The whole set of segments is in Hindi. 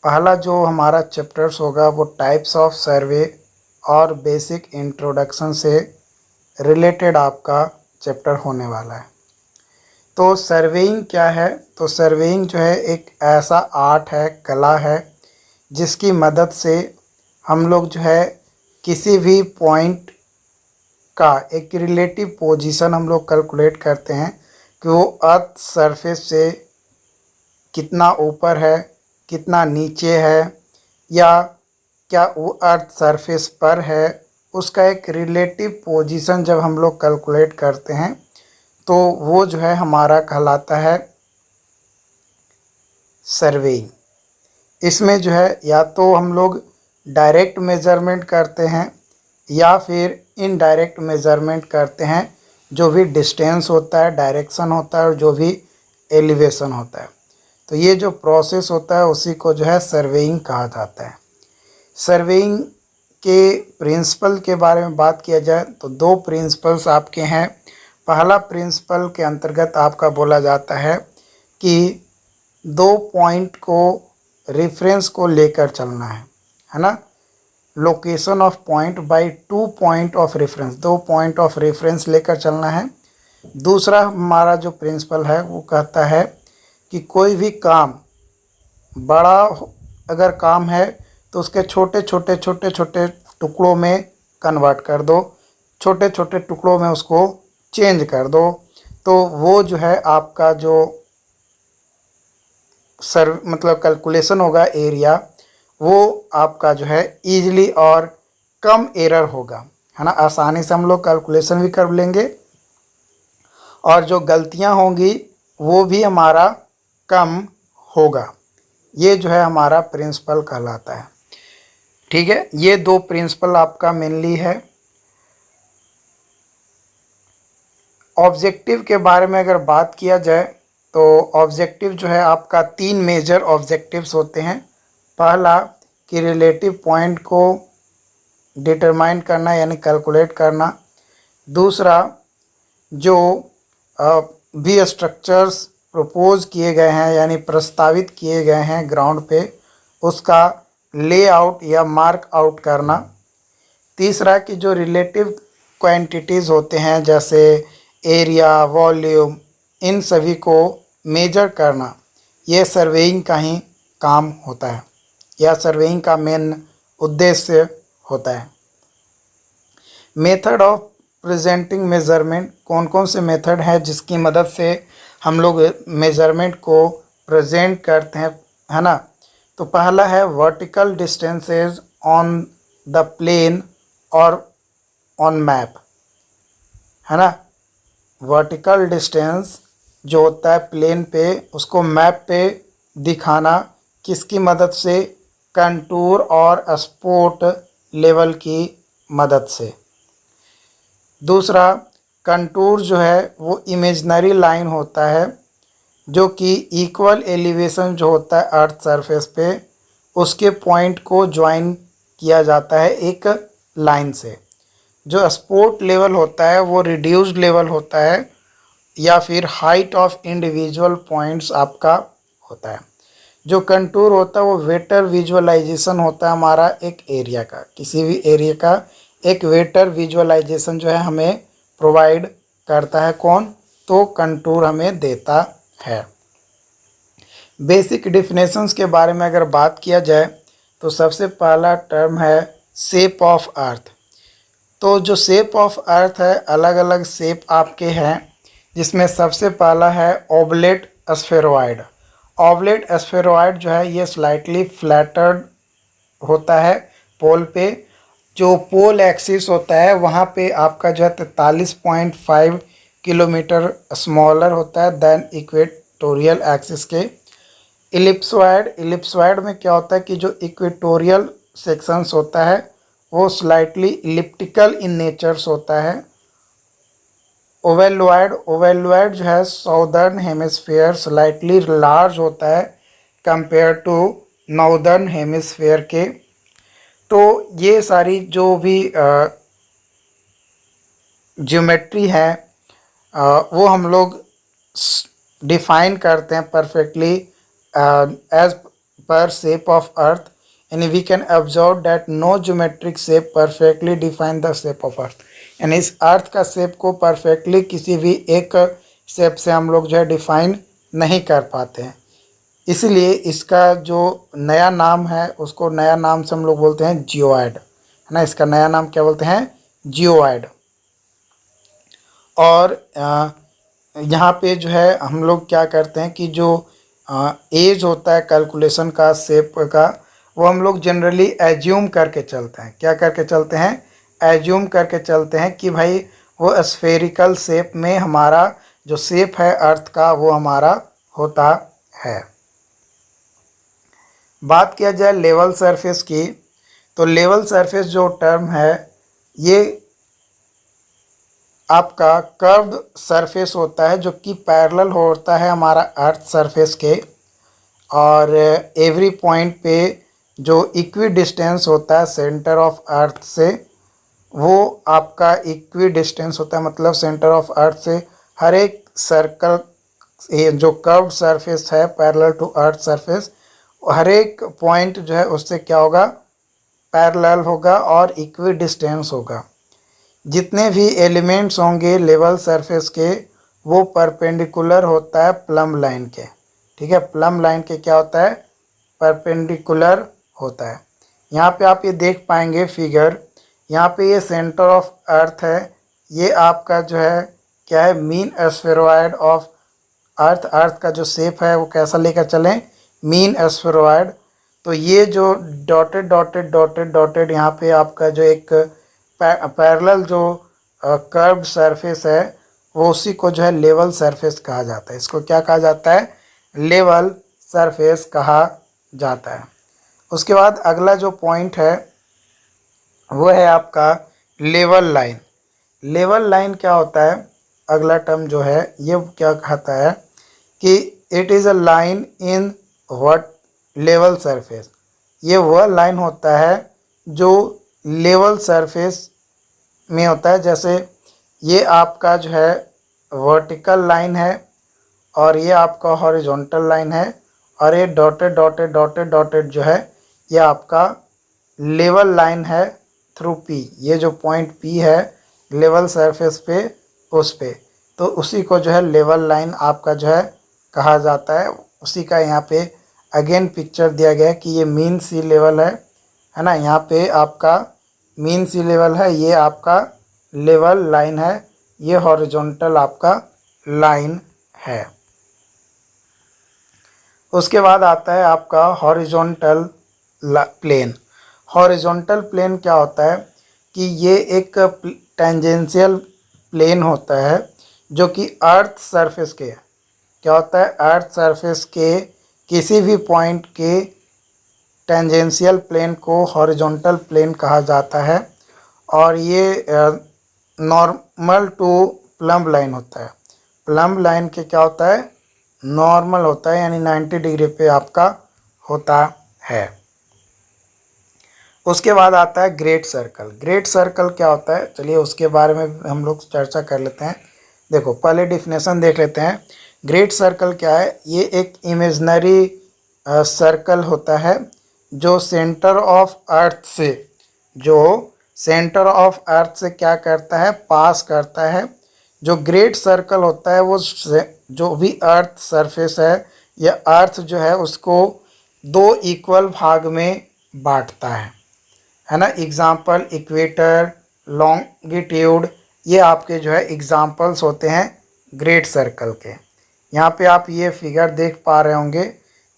पहला जो हमारा चैप्टर्स होगा वो टाइप्स ऑफ सर्वे और बेसिक इंट्रोडक्शन से रिलेटेड आपका चैप्टर होने वाला है। तो सर्वेइंग क्या है? तो सर्वेइंग जो है एक ऐसा आर्ट है, कला है, जिसकी मदद से हम लोग जो है किसी भी पॉइंट का एक रिलेटिव पोजीशन हम लोग कैलकुलेट करते हैं कि वो अर्थ सरफेस से कितना ऊपर है, कितना नीचे है, या क्या वो अर्थ सरफेस पर है। उसका एक रिलेटिव पोजीशन जब हम लोग कैलकुलेट करते हैं तो वो जो है हमारा कहलाता है सर्वेइंग। इसमें जो है या तो हम लोग डायरेक्ट मेज़रमेंट करते हैं या फिर इनडायरेक्ट मेज़रमेंट करते हैं। जो भी डिस्टेंस होता है, डायरेक्शन होता है और जो भी एलिवेशन होता है, तो ये जो प्रोसेस होता है उसी को जो है सर्वेइंग कहा जाता है। सर्वेइंग के प्रिंसिपल के बारे में बात किया जाए तो दो प्रिंसिपल्स आपके हैं। पहला प्रिंसिपल के अंतर्गत आपका बोला जाता है कि दो पॉइंट को रेफरेंस को लेकर चलना है ना। Location of point by two point of reference, दो पॉइंट ऑफ रेफरेंस लेकर चलना है। दूसरा हमारा जो प्रिंसिपल है वो कहता है कि कोई भी काम बड़ा अगर काम है तो उसके छोटे छोटे छोटे छोटे टुकड़ों में कन्वर्ट कर दो, छोटे छोटे टुकड़ों में उसको चेंज कर दो, तो वो जो है आपका जो मतलब कैलकुलेशन होगा एरिया, वो आपका जो है ईजिली और कम एरर होगा, है ना। आसानी से हम लोग कैलकुलेशन भी कर लेंगे और जो गलतियां होंगी वो भी हमारा कम होगा। ये जो है हमारा प्रिंसिपल कहलाता है। ठीक है, ये दो प्रिंसिपल आपका मेनली है। ऑब्जेक्टिव के बारे में अगर बात किया जाए तो ऑब्जेक्टिव जो है आपका तीन मेजर ऑब्जेक्टिव्स होते हैं। पहला कि रिलेटिव पॉइंट को डिटरमाइन करना यानी कैलकुलेट करना। दूसरा जो भी स्ट्रक्चर्स प्रपोज किए गए हैं यानी प्रस्तावित किए गए हैं ग्राउंड पे, उसका लेआउट या मार्क आउट करना। तीसरा कि जो रिलेटिव क्वांटिटीज़ होते हैं जैसे एरिया, वॉल्यूम, इन सभी को मेजर करना, ये सर्वेइंग का ही काम होता है या सर्वेइंग का मेन उद्देश्य होता है। मेथड ऑफ प्रेजेंटिंग मेज़रमेंट, कौन कौन से मेथड हैं जिसकी मदद से हम लोग मेज़रमेंट को प्रेजेंट करते हैं, है ना। तो पहला है vertical distances on the plane और ऑन मैप, है ना। वर्टिकल डिस्टेंस जो होता है प्लेन पे, उसको मैप पे दिखाना किसकी मदद से? कंटूर और स्पॉट लेवल की मदद से। दूसरा, कंटूर जो है वो इमेजिनरी लाइन होता है जो कि इक्वल एलिवेशन जो होता है अर्थ सरफेस पे, उसके पॉइंट को ज्वाइन किया जाता है एक लाइन से। जो स्पॉट लेवल होता है वो रिड्यूस्ड लेवल होता है या फिर हाइट ऑफ इंडिविजुअल पॉइंट्स आपका होता है। जो कंटूर होता है वो वेटर विजुअलाइजेशन होता है हमारा एक एरिया का, किसी भी एरिया का एक वेटर विजुअलाइजेशन जो है हमें प्रोवाइड करता है। कौन? तो कंटूर हमें देता है। बेसिक डिफिनेशंस के बारे में अगर बात किया जाए तो सबसे पहला टर्म है शेप ऑफ अर्थ। तो जो शेप ऑफ अर्थ है, अलग अलग शेप आपके हैं, जिसमें सबसे पहला है ओवलेट स्फेरॉइड। ओवलेट स्फेरॉइड जो है ये स्लाइटली फ्लैटर्ड होता है पोल पे। जो पोल एक्सिस होता है वहाँ पे आपका जो है 43.5 किलोमीटर स्मॉलर होता है देन इक्वेटोरियल एक्सिस के। इलिप्सॉइड में क्या होता है कि जो इक्वेटोरियल सेक्शंस होता है वो स्लाइटली इलिप्टिकल इन नेचर्स होता है। ओवेलॉइड जो है साउदर्न हेमिस्फीयर स्लाइटली लार्ज होता है कंपेयर टू नॉर्दर्न हेमिस्फीयर के। तो ये सारी जो भी ज्योमेट्री है वो हम लोग डिफाइन करते हैं perfectly as per shape of earth and we can observe that no geometric shape perfectly define the shape of earth। यानी इस अर्थ का शेप को परफेक्टली किसी भी एक शेप से हम लोग जो है डिफाइन नहीं कर पाते हैं, इसलिए इसका जो नया नाम है उसको नया नाम से हम लोग बोलते हैं जियोइड, है ना। इसका नया नाम क्या बोलते हैं? जियोइड। और यहाँ पे जो है हम लोग क्या करते हैं कि जो एज होता है कैलकुलेशन का शेप का, वो हम लोग जनरली एज्यूम करके चलते हैं। क्या करके चलते हैं? एज्यूम करके चलते हैं कि भाई वो स्फेरिकल शेप में हमारा जो शेप है अर्थ का वो हमारा होता है। बात किया जाए लेवल सरफेस की, तो लेवल सरफेस जो टर्म है ये आपका कर्व्ड सरफेस होता है जो कि पैरेलल होता है हमारा अर्थ सरफेस के, और एवरी पॉइंट पे जो इक्वी डिस्टेंस होता है सेंटर ऑफ अर्थ से, वो आपका इक्वी डिस्टेंस होता है, मतलब सेंटर ऑफ अर्थ से हर एक सर्कल, ये जो कर्व्ड सरफेस है पैरेलल टू अर्थ सरफेस, हर एक पॉइंट जो है उससे क्या होगा? पैरेलल होगा और इक्वी डिस्टेंस होगा। जितने भी एलिमेंट्स होंगे लेवल सरफेस के वो परपेंडिकुलर होता है प्लम लाइन के, ठीक है। प्लम लाइन के क्या होता है? परपेंडिकुलर होता है। यहाँ पे आप ये देख पाएंगे फिगर, यहाँ पे ये सेंटर ऑफ अर्थ है, ये आपका जो है क्या है? Mean एस्फेरॉयड of earth. अर्थ का जो शेप है वो कैसा लेकर चलें? मीन एस्फेरॉयड। तो ये जो डॉटेड डॉटेड डॉटेड डॉटेड यहाँ पे आपका जो एक पैरेलल जो कर्व्ड सरफेस है वो उसी को जो है लेवल सरफेस कहा जाता है। इसको क्या कहा जाता है? लेवल सरफेस कहा जाता है। उसके बाद अगला जो पॉइंट है वो है आपका लेवल लाइन। लेवल लाइन क्या होता है? अगला टर्म जो है ये क्या कहता है कि it is a line in what level surface. ये वह लाइन होता है जो लेवल सरफेस में होता है। जैसे ये आपका जो है वर्टिकल लाइन है और ये आपका हॉरिजॉन्टल लाइन है, और ये डॉटेड डॉटेड डॉटेड डॉटेड जो है ये आपका लेवल लाइन है थ्रू पी। ये जो पॉइंट पी है लेवल सरफेस पे, उस पे, तो उसी को जो है लेवल लाइन आपका जो है कहा जाता है। उसी का यहाँ पे अगेन पिक्चर दिया गया है कि ये मीन सी लेवल है ना। यहाँ पे आपका मीन सी लेवल है, ये आपका लेवल लाइन है, ये हॉरिजॉन्टल आपका लाइन है। उसके बाद आता है आपका हॉरिजॉन्टल प्लेन। हॉरिजॉन्टल प्लेन क्या होता है कि ये एक टेंजेंशियल प्लेन होता है जो कि अर्थ सरफेस के, क्या होता है? अर्थ सरफेस के किसी भी पॉइंट के टेंजेंशियल प्लेन को हॉरिजॉन्टल प्लेन कहा जाता है, और ये नॉर्मल टू प्लम लाइन होता है। प्लम लाइन के क्या होता है? नॉर्मल होता है, यानी 90 डिग्री पे आपका होता है। उसके बाद आता है ग्रेट सर्कल। ग्रेट सर्कल क्या होता है? चलिए उसके बारे में हम लोग चर्चा कर लेते हैं। देखो पहले डिफिनेशन देख लेते हैं। ग्रेट सर्कल क्या है? ये एक इमेजनरी सर्कल होता है जो सेंटर ऑफ अर्थ से, जो सेंटर ऑफ अर्थ से क्या करता है? पास करता है। जो ग्रेट सर्कल होता है वो जो भी अर्थ सरफेस है या अर्थ जो है उसको दो इक्वल भाग में बांटता है ना। एग्जाम्पल इक्वेटर, लॉन्गिट्यूड, ये आपके जो है एग्जाम्पल्स होते हैं ग्रेट सर्कल के। यहाँ पे आप ये फिगर देख पा रहे होंगे।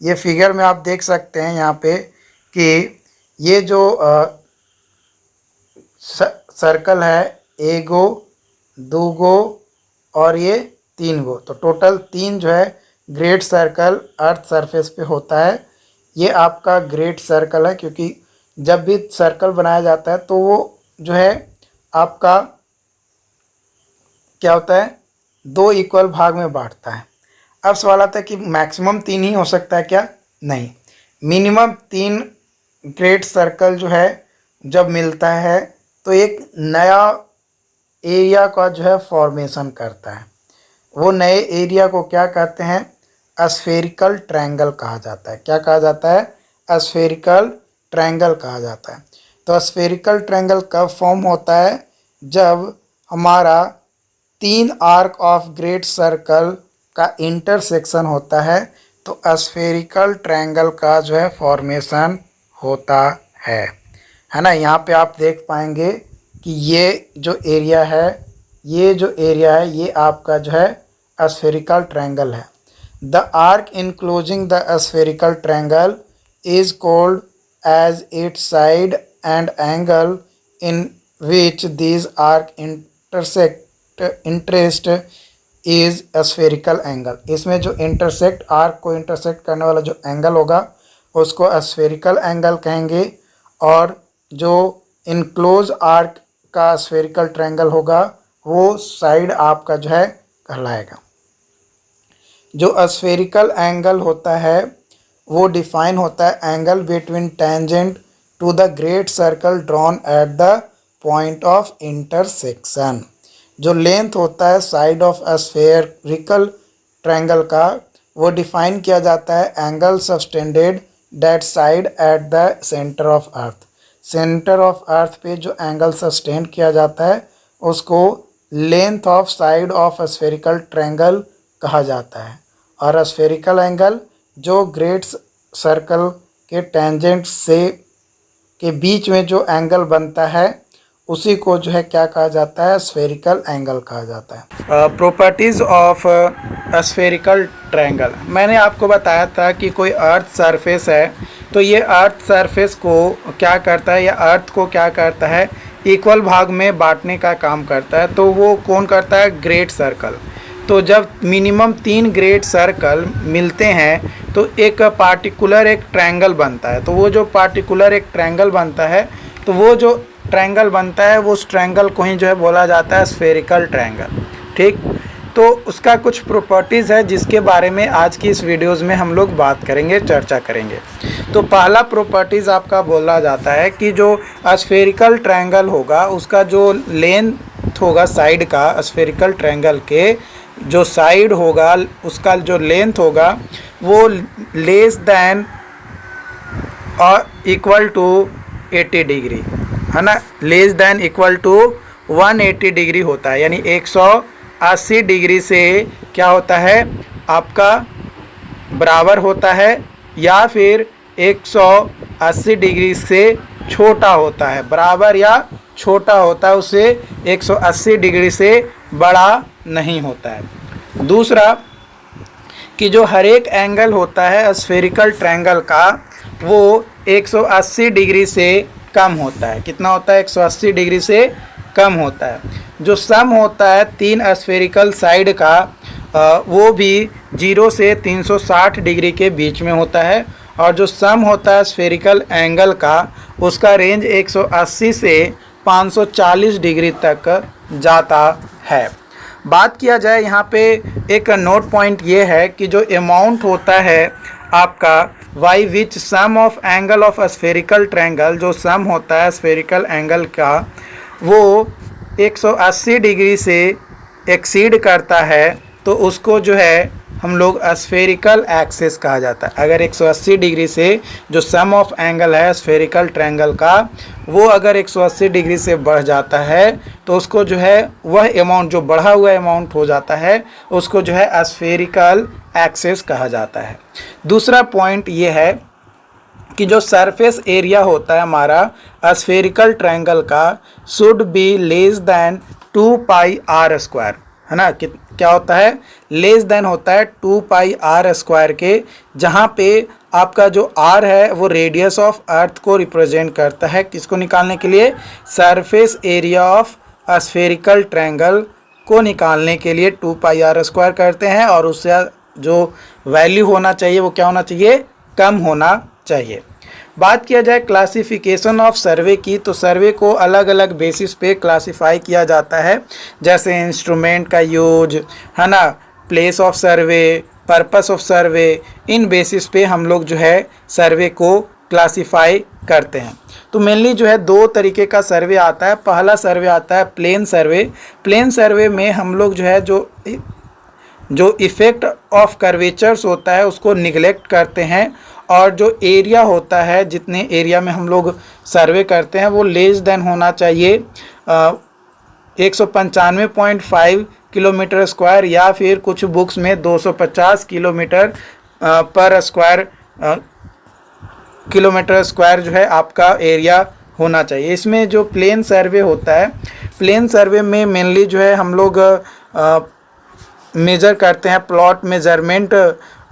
ये फिगर में आप देख सकते हैं यहाँ पे कि ये जो सर्कल है, एगो, दो गो और ये तीन गो, तो टोटल 3 जो है ग्रेट सर्कल अर्थ सरफेस पे होता है। ये आपका ग्रेट सर्कल है, क्योंकि जब भी सर्कल बनाया जाता है तो वो जो है आपका क्या होता है? 2 इक्वल भाग में बांटता है। अब सवाल आता है कि मैक्सिमम 3 ही हो सकता है क्या? नहीं, मिनिमम 3 ग्रेट सर्कल जो है जब मिलता है तो एक नया एरिया का जो है फॉर्मेशन करता है। वो नए एरिया को क्या कहते हैं? स्फेरिकल ट्रायंगल कहा जाता है। क्या कहा जाता है? स्फेरिकल ट्रायंगल कहा जाता है। तो स्फेरिकल ट्रायंगल कब फॉर्म होता है? जब हमारा 3 आर्क ऑफ ग्रेट सर्कल का इंटरसेक्शन होता है तो स्फेरिकल ट्रायंगल का जो है फॉर्मेशन होता है ना। यहाँ पे आप देख पाएंगे कि ये जो एरिया है ये आपका जो है स्फेरिकल ट्रायंगल है। The arc enclosing the spherical triangle is called as its side and angle in which these arc interest is spherical angle। इसमें जो इंटरसेक्ट आर्क को इंटरसेक्ट करने वाला जो एंगल होगा उसको स्फेरिकल एंगल कहेंगे, और जो इनक्लोज आर्क का स्फेरिकल ट्रायंगल होगा वो साइड आपका जो है कहलाएगा। जो स्फेरिकल एंगल होता है वो डिफाइन होता है angle between tangent to the great circle drawn at the point of intersection. जो लेंथ होता है साइड ऑफ स्फेरिकल ट्रायंगल का वो डिफाइन किया जाता है angle subtended that side at the centre of earth. Centre of earth पे जो एंगल सस्टेंड किया जाता है उसको length of side of spherical triangle कहा जाता है। और स्फेरिकल एंगल जो ग्रेट सर्कल के टेंजेंट से के बीच में जो एंगल बनता है उसी को जो है क्या कहा जाता है? स्फेरिकल एंगल कहा जाता है। प्रॉपर्टीज़ ऑफ स्फेरिकल ट्रायंगल, मैंने आपको बताया था कि कोई अर्थ सरफेस है तो ये अर्थ सरफेस को क्या करता है या अर्थ को क्या करता है? इक्वल भाग में बांटने का काम करता है। तो वो कौन करता है? Great circle. तो जब मिनिमम 3 ग्रेट सर्कल मिलते हैं तो एक पार्टिकुलर एक ट्रायंगल बनता है। तो वो जो पार्टिकुलर एक ट्रायंगल बनता है तो वो जो ट्रायंगल बनता है वो उस ट्रायंगल को ही जो है बोला जाता है स्फेरिकल ट्रायंगल। ठीक, तो उसका कुछ प्रॉपर्टीज़ है जिसके बारे में आज की इस वीडियोज़ में हम लोग बात करेंगे, चर्चा करेंगे। तो पहला प्रॉपर्टीज़ आपका बोला जाता है कि जो स्फेरिकल ट्रायंगल होगा उसका जो लेंथ होगा साइड का, स्फेरिकल ट्रायंगल के जो साइड होगा उसका जो लेंथ होगा वो लेस देन और इक्वल टू 80 डिग्री, है ना। Less than equal to 180 degree होता है, यानी 180 डिग्री से क्या होता है आपका बराबर होता है, या फिर 180 डिग्री से छोटा होता है। बराबर या छोटा होता है, उससे 180 डिग्री से बड़ा नहीं होता है। दूसरा कि जो हर एक एंगल होता है स्फेरिकल ट्रायंगल का वो 180 डिग्री से कम होता है। कितना होता है? 180 डिग्री से कम होता है। जो सम होता है 3 स्फेरिकल साइड का वो भी 0 से 360 डिग्री के बीच में होता है, और जो सम होता है स्फेरिकल एंगल का उसका रेंज 180 से 540 डिग्री तक जाता है। बात किया जाए यहाँ पे एक नोट पॉइंट ये है कि जो अमाउंट होता है आपका by which sum of angle of spherical triangle, जो सम होता है स्फेरिकल एंगल का वो 180 डिग्री से एक्सीड करता है तो उसको जो है हम लोग स्फेरिकल एक्सिस कहा जाता है। अगर 180 डिग्री से जो सम ऑफ एंगल है स्फेरिकल ट्रायंगल का वो अगर 180 डिग्री से बढ़ जाता है तो उसको जो है वह अमाउंट जो बढ़ा हुआ अमाउंट हो जाता है उसको जो है स्फेरिकल एक्सिस कहा जाता है। दूसरा पॉइंट ये है कि जो सरफेस एरिया होता है हमारा स्फेरिकल ट्रायंगल का should be less than 2 pi r square, है ना। क्या होता है? लेस देन होता है 2 पाई आर स्क्वायर के, जहाँ पे आपका जो आर है वो रेडियस ऑफ अर्थ को रिप्रेजेंट करता है। किसको निकालने के लिए? Surface area of spherical triangle को निकालने के लिए 2 पाई आर स्क्वायर करते हैं, और उससे जो वैल्यू होना चाहिए वो क्या होना चाहिए? कम होना चाहिए। बात किया जाए क्लासिफिकेशन ऑफ सर्वे की, तो सर्वे को अलग अलग बेसिस पे क्लासिफाई किया जाता है, जैसे इंस्ट्रूमेंट का यूज, है ना, place of survey, purpose of survey. In basis पे हम लोग जो है सर्वे को क्लासिफाई करते हैं। तो मेनली जो है 2 तरीके का सर्वे आता है। पहला सर्वे आता है प्लेन सर्वे। प्लेन सर्वे में हम लोग जो है जो इफ़ेक्ट ऑफ कर्वेचर्स होता है उसको निगलेक्ट करते हैं, और जो एरिया होता है, जितने एरिया में हम लोग सर्वे करते हैं वो लेस देन होना चाहिए 195.5 किलोमीटर स्क्वायर, या फिर कुछ बुक्स में 250 किलोमीटर पर स्क्वायर किलोमीटर स्क्वायर जो है आपका एरिया होना चाहिए। इसमें जो प्लेन सर्वे होता है, प्लेन सर्वे में मेनली जो है हम लोग मेजर करते हैं प्लॉट मेजरमेंट,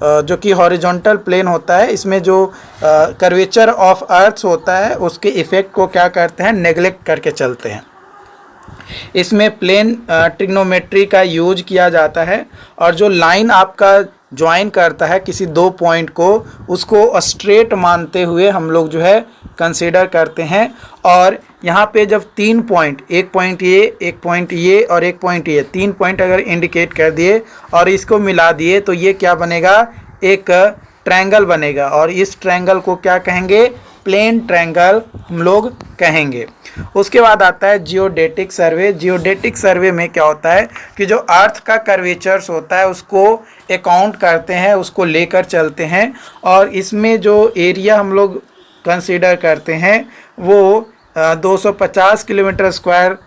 जो कि हॉरिजॉन्टल प्लेन होता है। इसमें जो कर्वेचर ऑफ अर्थ होता है उसके इफ़ेक्ट को क्या करते हैं, नेग्लेक्ट करके चलते हैं। इसमें प्लेन ट्रिग्नोमेट्री का यूज किया जाता है, और जो लाइन आपका ज्वाइन करता है किसी दो पॉइंट को, उसको स्ट्रेट मानते हुए हम लोग जो है कंसीडर करते हैं। और यहाँ पे जब 3 पॉइंट, एक पॉइंट ये, एक पॉइंट ये और एक पॉइंट ये, 3 पॉइंट अगर इंडिकेट कर दिए और इसको मिला दिए तो ये क्या बनेगा, एक ट्रायंगल बनेगा। और इस ट्रायंगल को क्या कहेंगे, प्लेन ट्रायंगल हम लोग कहेंगे। उसके बाद आता है जियोडेटिक सर्वे। जियोडेटिक सर्वे में क्या होता है कि जो अर्थ का कर्वेचर्स होता है उसको अकाउंट करते हैं, उसको लेकर चलते हैं, और इसमें जो एरिया हम लोग कंसीडर करते हैं वो 250 किलोमीटर स्क्वायर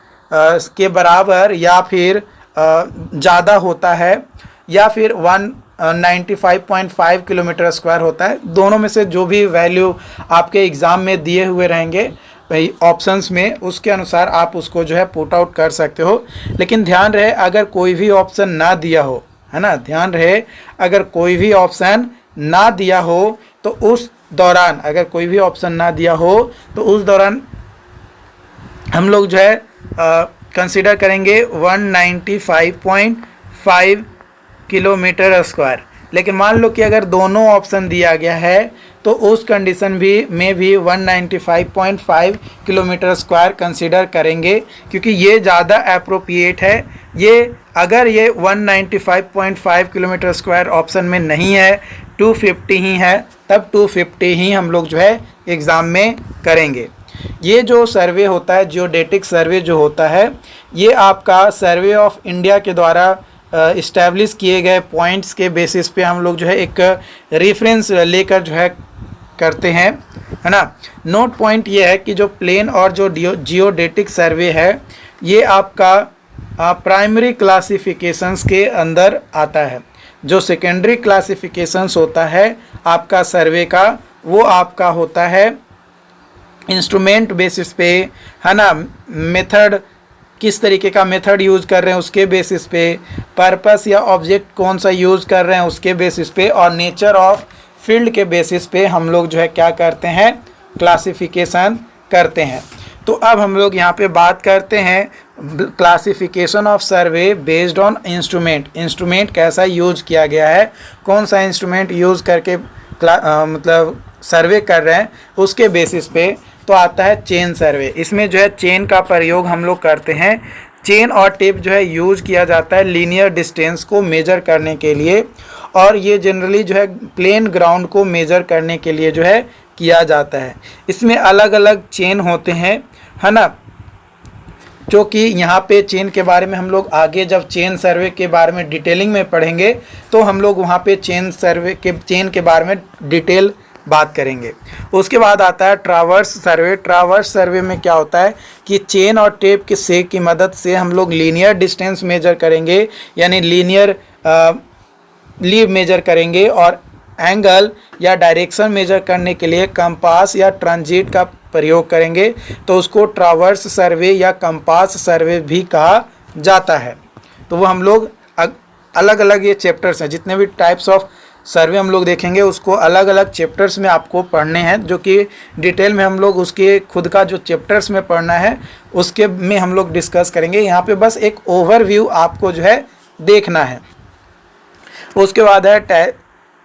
के बराबर या फिर ज़्यादा होता है, या फिर 195.5 किलोमीटर स्क्वायर होता है। दोनों में से जो भी वैल्यू आपके एग्ज़ाम में दिए हुए रहेंगे भाई ऑप्शंस में, उसके अनुसार आप उसको जो है पुट आउट कर सकते हो। लेकिन ध्यान रहे अगर कोई भी ऑप्शन ना दिया हो, है ना, ध्यान रहे अगर कोई भी ऑप्शन ना दिया हो तो उस दौरान, अगर कोई भी ऑप्शन ना दिया हो तो उस दौरान हम लोग जो है कंसीडर करेंगे 195.5 किलोमीटर स्क्वायर। लेकिन मान लो कि अगर दोनों ऑप्शन दिया गया है तो उस कंडीशन में भी 195.5 किलोमीटर स्क्वायर कंसीडर करेंगे, क्योंकि ये ज़्यादा अप्रोप्रिएट है। ये अगर ये 195.5 किलोमीटर स्क्वायर ऑप्शन में नहीं है, 250 ही है, तब 250 ही हम लोग जो है एग्ज़ाम में करेंगे। ये जो सर्वे होता है, जियोडेटिक सर्वे जो होता है, ये आपका सर्वे ऑफ इंडिया के द्वारा इस्टेब्लिश किए गए पॉइंट्स के बेसिस पे हम लोग जो है एक रेफरेंस लेकर जो है करते हैं, है ना। नोट पॉइंट ये है कि जो प्लेन और जो जियोडेटिक सर्वे है ये आपका प्राइमरी क्लासिफिकेशंस के अंदर आता है। जो सेकेंडरी क्लासिफिकेशंस होता है आपका सर्वे का, वो आपका होता है इंस्ट्रूमेंट बेसिस पे, है ना, मेथड किस तरीके का मेथड यूज़ कर रहे हैं उसके बेसिस पे, पर्पस या ऑब्जेक्ट कौन सा यूज़ कर रहे हैं उसके बेसिस पे, और नेचर ऑफ फील्ड के बेसिस पे हम लोग जो है क्या करते हैं, क्लासिफिकेशन करते हैं। तो अब हम लोग यहाँ पे बात करते हैं classification of survey based on instrument. Instrument कैसा यूज किया गया है, कौन सा इंस्ट्रूमेंट यूज़ करके मतलब सर्वे कर रहे हैं उसके बेसिस पे। तो आता है चेन सर्वे। इसमें जो है चेन का प्रयोग हम लोग करते हैं। चेन और टेप जो है यूज किया जाता है लीनियर डिस्टेंस को मेजर करने के लिए, और ये जनरली जो है प्लेन ग्राउंड को मेजर करने के लिए जो है किया जाता है। इसमें अलग अलग चेन होते हैं, है ना, जो कि यहाँ पे चेन के बारे में हम लोग आगे जब चेन सर्वे के बारे में डिटेलिंग में पढ़ेंगे तो हम लोग वहाँ पे चेन के बारे में डिटेल बात करेंगे। उसके बाद आता है ट्रावर्स सर्वे। ट्रावर्स सर्वे में क्या होता है कि चेन और टेप के सेक की मदद से हम लोग लीनियर डिस्टेंस मेजर करेंगे, यानी लीनियर लीव मेजर करेंगे, और एंगल या डायरेक्शन मेजर करने के लिए कंपास या ट्रांजिट का प्रयोग करेंगे। तो उसको ट्रावर्स सर्वे या कंपास सर्वे भी कहा जाता है। तो वो हम लोग अलग अलग ये चैप्टर्स हैं, जितने भी टाइप्स ऑफ सर्वे हम लोग देखेंगे उसको अलग अलग चैप्टर्स में आपको पढ़ने हैं, जो कि डिटेल में हम लोग उसके खुद का जो चैप्टर्स में पढ़ना है उसके में हम लोग डिस्कस करेंगे। यहाँ पे बस एक ओवरव्यू आपको जो है देखना है। उसके बाद है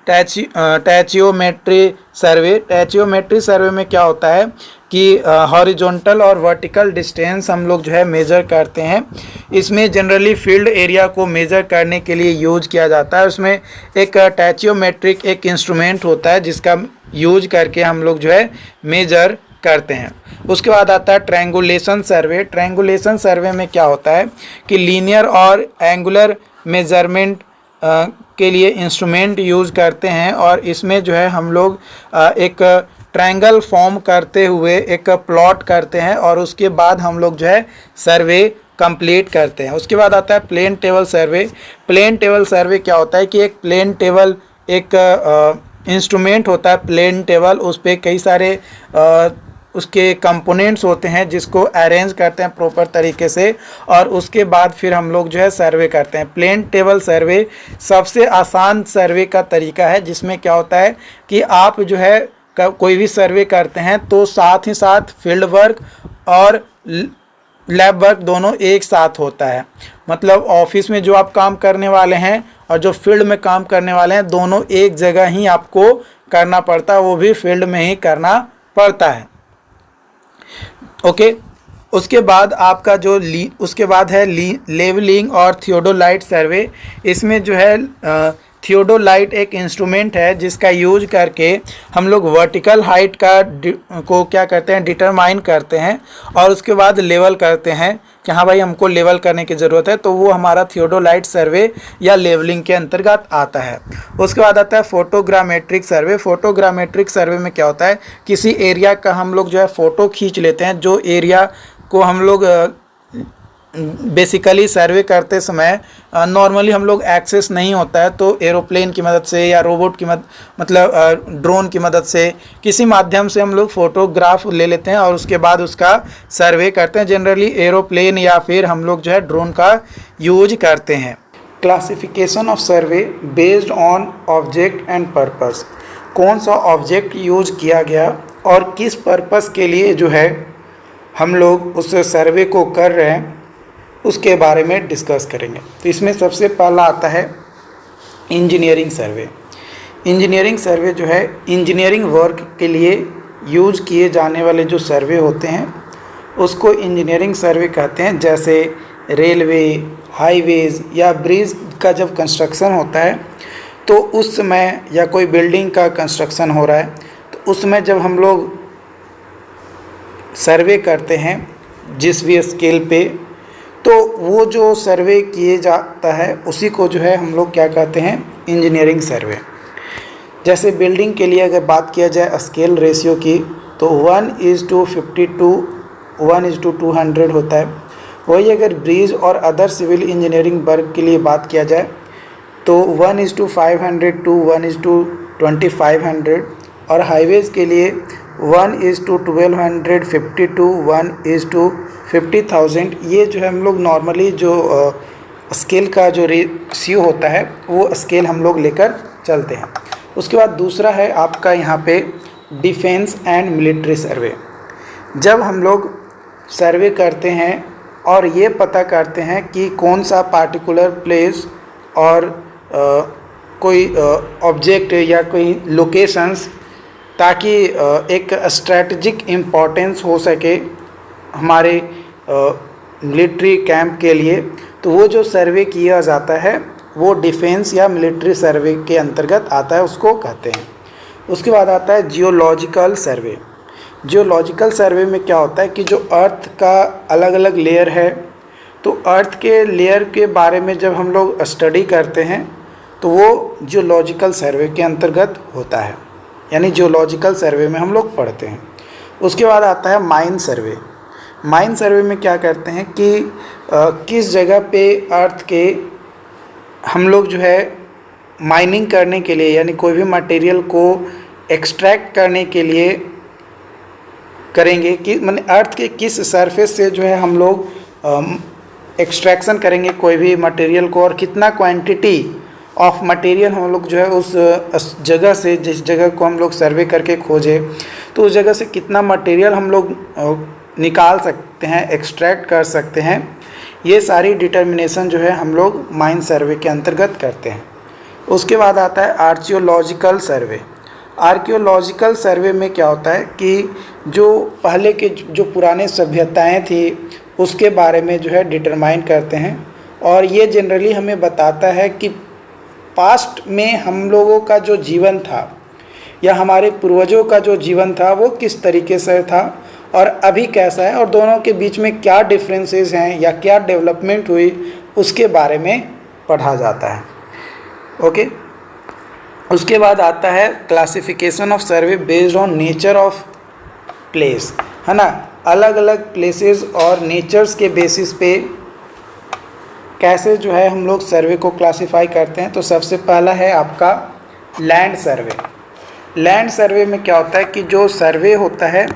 टैचियोमेट्री सर्वे। टैचियोमेट्री सर्वे में क्या होता है कि हॉरिजॉन्टल और वर्टिकल डिस्टेंस हम लोग जो है मेजर करते हैं। इसमें जनरली फील्ड एरिया को मेजर करने के लिए यूज किया जाता है। उसमें एक टैचियोमेट्रिक एक इंस्ट्रूमेंट होता है जिसका यूज करके हम लोग जो है मेजर करते हैं। उसके बाद आता है ट्रायंगुलेशन सर्वे। ट्रायंगुलेशन सर्वे में क्या होता है कि लीनियर और एंगुलर मेजरमेंट के लिए इंस्ट्रूमेंट यूज़ करते हैं और इसमें जो है हम लोग एक ट्रायंगल फॉर्म करते हुए एक प्लॉट करते हैं और उसके बाद हम लोग जो है सर्वे कंप्लीट करते हैं। उसके बाद आता है plane table survey. Plane table survey क्या होता है कि एक प्लेन टेबल एक इंस्ट्रूमेंट होता है प्लेन टेबल, उस पर कई सारे उसके कंपोनेंट्स होते हैं जिसको अरेंज करते हैं प्रॉपर तरीके से और उसके बाद फिर हम लोग जो है सर्वे करते हैं। प्लेन टेबल सर्वे सबसे आसान सर्वे का तरीका है, जिसमें क्या होता है कि आप जो है कोई भी सर्वे करते हैं तो साथ ही साथ फील्ड वर्क और लैब वर्क दोनों एक साथ होता है। मतलब ऑफिस में जो आप काम करने वाले हैं और जो फील्ड में काम करने वाले हैं दोनों एक जगह ही आपको करना पड़ता है, वो भी फील्ड में ही करना पड़ता है। ओके, उसके बाद आपका जो उसके बाद है लेवलिंग और थियोडोलाइट सर्वे। इसमें जो है थियोडोलाइट एक इंस्ट्रूमेंट है जिसका यूज करके हम लोग वर्टिकल हाइट को क्या करते हैं डिटरमाइन करते हैं और उसके बाद लेवल करते हैं कि हाँ भाई हमको लेवल करने की ज़रूरत है, तो वो हमारा थियोडोलाइट सर्वे या लेवलिंग के अंतर्गत आता है। उसके बाद आता है फोटोग्रामेट्रिक सर्वे। फोटोग्रामेट्रिक सर्वे में क्या होता है, किसी एरिया का हम लोग जो है फ़ोटो खींच लेते हैं। जो एरिया को हम लोग बेसिकली सर्वे करते समय नॉर्मली हम लोग एक्सेस नहीं होता है, तो एरोप्लेन की मदद से या रोबोट की मतलब ड्रोन की मदद से किसी माध्यम से हम लोग फ़ोटोग्राफ ले लेते हैं और उसके बाद उसका सर्वे करते हैं। जनरली एरोप्लेन या फिर हम लोग जो है ड्रोन का यूज करते हैं। Classification of survey based on object and purpose. कौन सा ऑब्जेक्ट यूज किया गया और किस पर्पस के लिए जो है हम लोग उस सर्वे को कर रहे हैं उसके बारे में डिस्कस करेंगे। तो इसमें सबसे पहला आता है इंजीनियरिंग सर्वे। इंजीनियरिंग सर्वे जो है इंजीनियरिंग वर्क के लिए यूज किए जाने वाले जो सर्वे होते हैं उसको इंजीनियरिंग सर्वे कहते हैं। जैसे रेलवे, हाईवेज़ या ब्रिज का जब कंस्ट्रक्शन होता है तो उस समय, या कोई बिल्डिंग का कंस्ट्रक्शन हो रहा है तो उसमें जब हम लोग सर्वे करते हैं जिस भी स्केल पे, तो वो जो सर्वे किए जाता है उसी को जो है हम लोग क्या कहते हैं इंजीनियरिंग सर्वे। जैसे बिल्डिंग के लिए अगर बात किया जाए स्केल रेशियो की तो 1:52, 1:200 होता है। वही अगर ब्रिज और अदर सिविल इंजीनियरिंग वर्क के लिए बात किया जाए तो 1:500 to 1:2500 और हाईवेज़ के लिए 1:1250 to 1:50,000। ये जो है हम लोग नॉर्मली जो स्केल का जो रेशियो होता है वो स्केल हम लोग लेकर चलते हैं। उसके बाद दूसरा है आपका यहाँ पे डिफेंस एंड मिलिट्री सर्वे। जब हम लोग सर्वे करते हैं और ये पता करते हैं कि कौन सा पार्टिकुलर प्लेस और कोई ऑब्जेक्ट या कोई लोकेशंस, ताकि एक स्ट्रैटेजिक इम्पोर्टेंस हो सके हमारे मिलिट्री कैंप के लिए, तो वो जो सर्वे किया जाता है वो डिफेंस या मिलिट्री सर्वे के अंतर्गत आता है, उसको कहते हैं। उसके बाद आता है जियोलॉजिकल सर्वे। जियोलॉजिकल सर्वे में क्या होता है कि जो अर्थ का अलग अलग लेयर है, तो अर्थ के लेयर के बारे में जब हम लोग स्टडी करते हैं तो वो जियोलॉजिकल सर्वे के अंतर्गत होता है, यानी जियोलॉजिकल सर्वे में हम लोग पढ़ते हैं। उसके बाद आता है माइन सर्वे। माइन सर्वे में क्या करते हैं कि किस जगह पे अर्थ के हम लोग जो है माइनिंग करने के लिए, यानी कोई भी मटेरियल को एक्सट्रैक्ट करने के लिए करेंगे कि माने अर्थ के किस सरफेस से जो है हम लोग एक्सट्रैक्शन करेंगे कोई भी मटेरियल को, और कितना क्वांटिटी ऑफ मटेरियल हम लोग जो है उस जगह से, जिस जगह को हम लोग सर्वे करके खोजे, तो उस जगह से कितना मटेरियल हम लोग निकाल सकते हैं, एक्सट्रैक्ट कर सकते हैं। ये सारी डिटर्मिनेशन जो है हम लोग माइन सर्वे के अंतर्गत करते हैं। उसके बाद आता है आर्कियोलॉजिकल सर्वे। आर्कियोलॉजिकल सर्वे में क्या होता है कि जो पहले के जो पुराने सभ्यताएं थी उसके बारे में जो है डिटरमाइन करते हैं, और ये जनरली हमें बताता है कि पास्ट में हम लोगों का जो जीवन था या हमारे पूर्वजों का जो जीवन था वो किस तरीके से था और अभी कैसा है, और दोनों के बीच में क्या डिफरेंसेस हैं या क्या डेवलपमेंट हुई, उसके बारे में पढ़ा जाता है। ओके। उसके बाद आता है classification of survey based on nature of place, है ना। अलग अलग प्लेसेस और नेचर्स के बेसिस पे कैसे जो है हम लोग सर्वे को क्लासिफाई करते हैं। तो सबसे पहला है आपका लैंड सर्वे। लैंड सर्वे में क्या होता है कि जो सर्वे होता है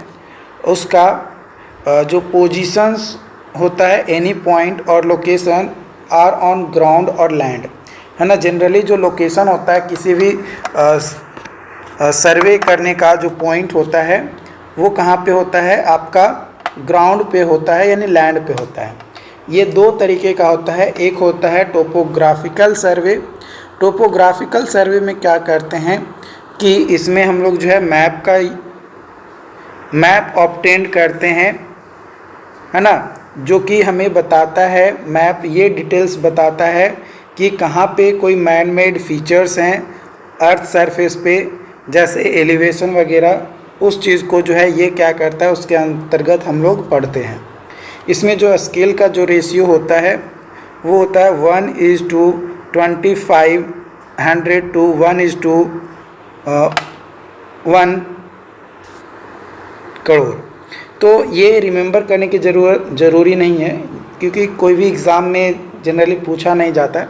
उसका जो पोजीशंस होता है, एनी पॉइंट और लोकेशन आर ऑन ग्राउंड और लैंड, है ना। जनरली जो लोकेशन होता है किसी भी सर्वे करने का जो पॉइंट होता है वो कहाँ पे होता है, आपका ग्राउंड पे होता है यानी लैंड पे होता है। ये दो तरीके का होता है। एक होता है टोपोग्राफिकल सर्वे। टोपोग्राफिकल सर्वे में क्या करते हैं कि इसमें हम लोग जो है मैप ऑब्टेन करते हैं, है ना, जो कि हमें बताता है, मैप ये डिटेल्स बताता है कि कहाँ पे कोई मैन मेड फीचर्स हैं अर्थ सरफेस पे, जैसे एलिवेशन वगैरह, उस चीज़ को जो है ये क्या करता है उसके अंतर्गत हम लोग पढ़ते हैं। इसमें जो स्केल का जो रेशियो होता है वो होता है 1:2500 टू 1:1 करोड़। तो ये रिमेंबर करने की ज़रूरी नहीं है क्योंकि कोई भी एग्ज़ाम में जनरली पूछा नहीं जाता है।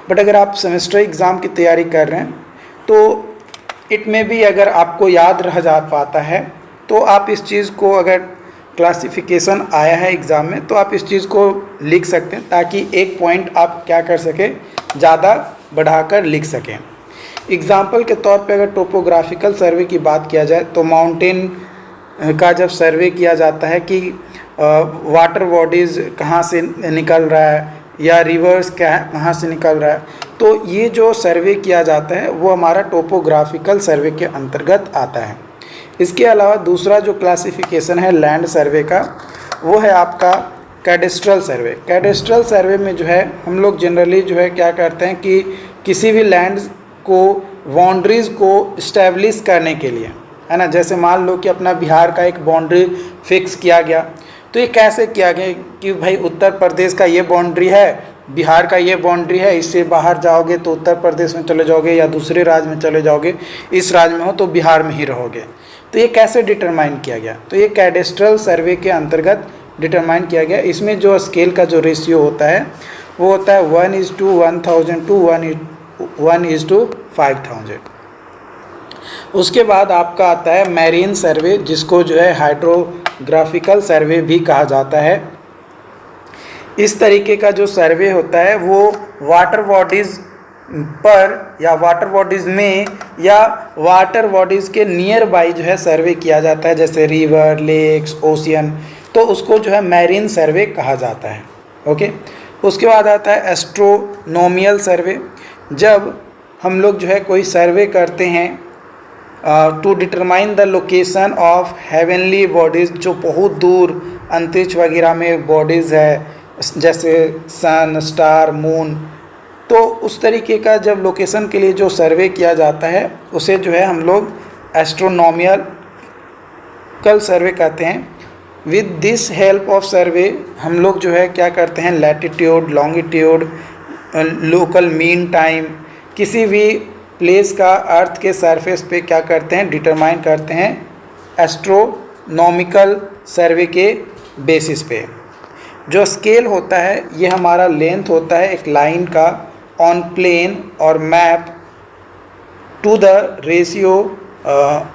बट अगर आप सेमेस्टर एग्ज़ाम की तैयारी कर रहे हैं तो इट में भी अगर आपको याद रह जा पाता है तो आप इस चीज़ को, अगर क्लासिफिकेशन आया है एग्ज़ाम में तो आप इस चीज़ को लिख सकते हैं ताकि एक पॉइंट आप क्या कर सकें, ज़्यादा बढ़ाकर लिख सकें। एग्ज़ाम्पल के तौर पे अगर टोपोग्राफिकल सर्वे की बात किया जाए तो माउंटेन का जब सर्वे किया जाता है कि वाटर बॉडीज़ कहाँ से निकल रहा है या रिवर्स कहाँ से निकल रहा है, तो ये जो सर्वे किया जाता है वो हमारा टोपोग्राफिकल सर्वे के अंतर्गत आता है। इसके अलावा दूसरा जो क्लासिफिकेशन है लैंड सर्वे का वो है आपका कैडेस्ट्रल सर्वे। कैडेस्ट्रल सर्वे में जो है हम लोग जनरली जो है क्या करते हैं कि किसी भी लैंड को बाउंड्रीज़ को इस्टेब्लिश करने के लिए, है ना, जैसे मान लो कि अपना बिहार का एक बाउंड्री फिक्स किया गया, तो ये कैसे किया गया कि भाई उत्तर प्रदेश का ये बाउंड्री है, बिहार का ये बाउंड्री है, इससे बाहर जाओगे तो उत्तर प्रदेश में चले जाओगे या दूसरे राज्य में चले जाओगे, इस राज्य में हो तो बिहार में ही रहोगे। तो ये कैसे डिटरमाइन किया गया, तो ये कैडेस्ट्रल सर्वे के अंतर्गत डिटरमाइन किया गया। इसमें जो स्केल का जो रेशियो होता है वो होता है 1:1000 टू 1:5000। उसके बाद आपका आता है मैरीन सर्वे, जिसको जो है हाइड्रोग्राफिकल सर्वे भी कहा जाता है। इस तरीके का जो सर्वे होता है वो वाटर बॉडीज़ पर या वाटर बॉडीज़ में या वाटर बॉडीज़ के नियर बाई जो है सर्वे किया जाता है, जैसे रिवर, लेक्स, ओशियन, तो उसको जो है मैरीन सर्वे कहा जाता है। ओके। उसके बाद आता है एस्ट्रोनॉमिकल सर्वे। जब हम लोग जो है कोई सर्वे करते हैं to determine the location of heavenly bodies, जो बहुत दूर अंतरिक्ष वगैरह में बॉडीज़ है जैसे सन, स्टार, मून, तो उस तरीके का जब लोकेशन के लिए जो सर्वे किया जाता है उसे जो है हम लोग एस्ट्रोनॉमिकल सर्वे कहते हैं। विद दिस हेल्प ऑफ सर्वे हम लोग जो है क्या करते हैं, latitude, longitude, local mean time, किसी भी प्लेस का अर्थ के सरफेस पे क्या करते हैं, डिटरमाइन करते हैं एस्ट्रोनॉमिकल सर्वे के बेसिस पे। जो स्केल होता है ये हमारा लेंथ होता है एक लाइन का ऑन प्लेन और map to the ratio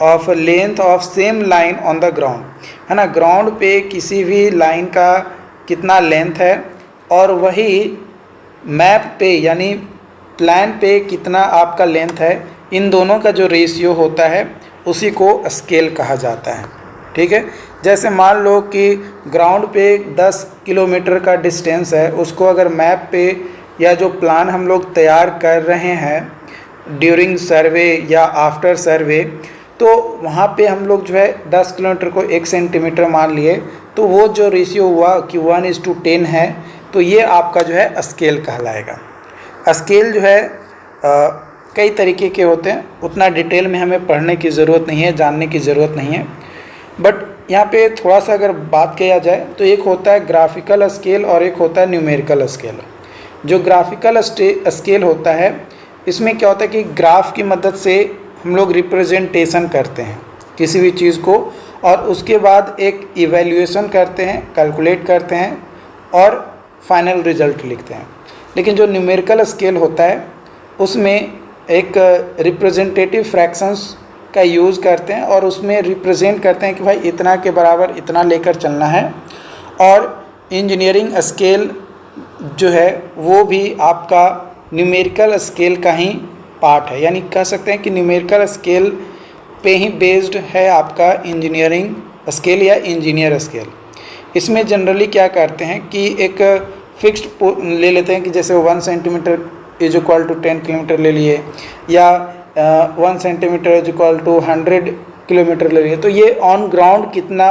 of length of same line on the ground, है ना। ग्राउंड पे किसी भी लाइन का कितना लेंथ है और वही मैप पे यानी प्लान पे कितना आपका लेंथ है, इन दोनों का जो रेशियो होता है उसी को स्केल कहा जाता है। ठीक है। जैसे मान लो कि ग्राउंड पे 10 किलोमीटर का डिस्टेंस है, उसको अगर मैप पे या जो प्लान हम लोग तैयार कर रहे हैं ड्यूरिंग सर्वे या आफ्टर सर्वे, तो वहाँ पे हम लोग जो है 10 किलोमीटर को 1 सेंटीमीटर मान लिए, तो वो जो रेशियो हुआ कि 1:10 है, तो ये आपका जो है स्केल कहलाएगा। स्केल जो है कई तरीके के होते हैं, उतना डिटेल में हमें पढ़ने की ज़रूरत नहीं है, जानने की ज़रूरत नहीं है। बट यहाँ पे थोड़ा सा अगर बात किया जाए तो एक होता है ग्राफिकल स्केल और एक होता है न्यूमेरिकल स्केल। जो ग्राफिकल स्केल होता है इसमें क्या होता है कि ग्राफ की मदद से हम लोग रिप्रेजेंटेशन करते हैं किसी भी चीज़ को, और उसके बाद एक इवैल्यूएशन करते हैं, कैलकुलेट करते हैं और फाइनल रिजल्ट लिखते हैं। लेकिन जो न्यूमेरिकल स्केल होता है उसमें एक रिप्रेजेंटेटिव फ्रैक्शंस का यूज़ करते हैं और उसमें रिप्रेजेंट करते हैं कि भाई इतना के बराबर इतना लेकर चलना है। और इंजीनियरिंग स्केल जो है वो भी आपका न्यूमेरिकल स्केल का ही पार्ट है, यानी कह सकते हैं कि न्यूमेरिकल स्केल पे ही बेस्ड है आपका इंजीनियरिंग स्केल या इंजीनियर स्केल। इसमें जनरली क्या करते हैं कि एक फिक्स्ड ले लेते हैं कि जैसे 1 centimetre is equal to 10 kilometre ले लिए, या 1 centimetre is equal to 100 kilometre ले लिए। तो ये ऑन ग्राउंड कितना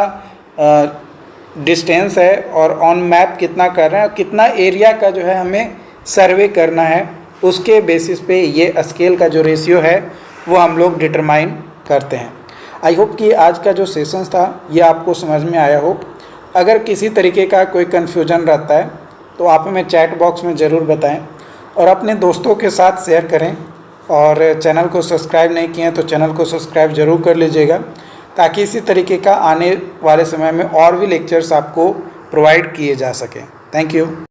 डिस्टेंस है और ऑन मैप कितना कर रहे हैं और कितना एरिया का जो है हमें सर्वे करना है, उसके बेसिस पे ये स्केल का जो रेशियो है वो हम लोग डिटरमाइन करते हैं। आई होप कि आज का जो सेशंस था ये आपको समझ में आया हो। अगर किसी तरीके का कोई कन्फ्यूजन रहता है तो आप हमें चैट बॉक्स में ज़रूर बताएं और अपने दोस्तों के साथ शेयर करें। और चैनल को सब्सक्राइब नहीं किए तो चैनल को सब्सक्राइब ज़रूर कर लीजिएगा, ताकि इसी तरीके का आने वाले समय में और भी लेक्चर्स आपको प्रोवाइड किए जा सकें। Thank you.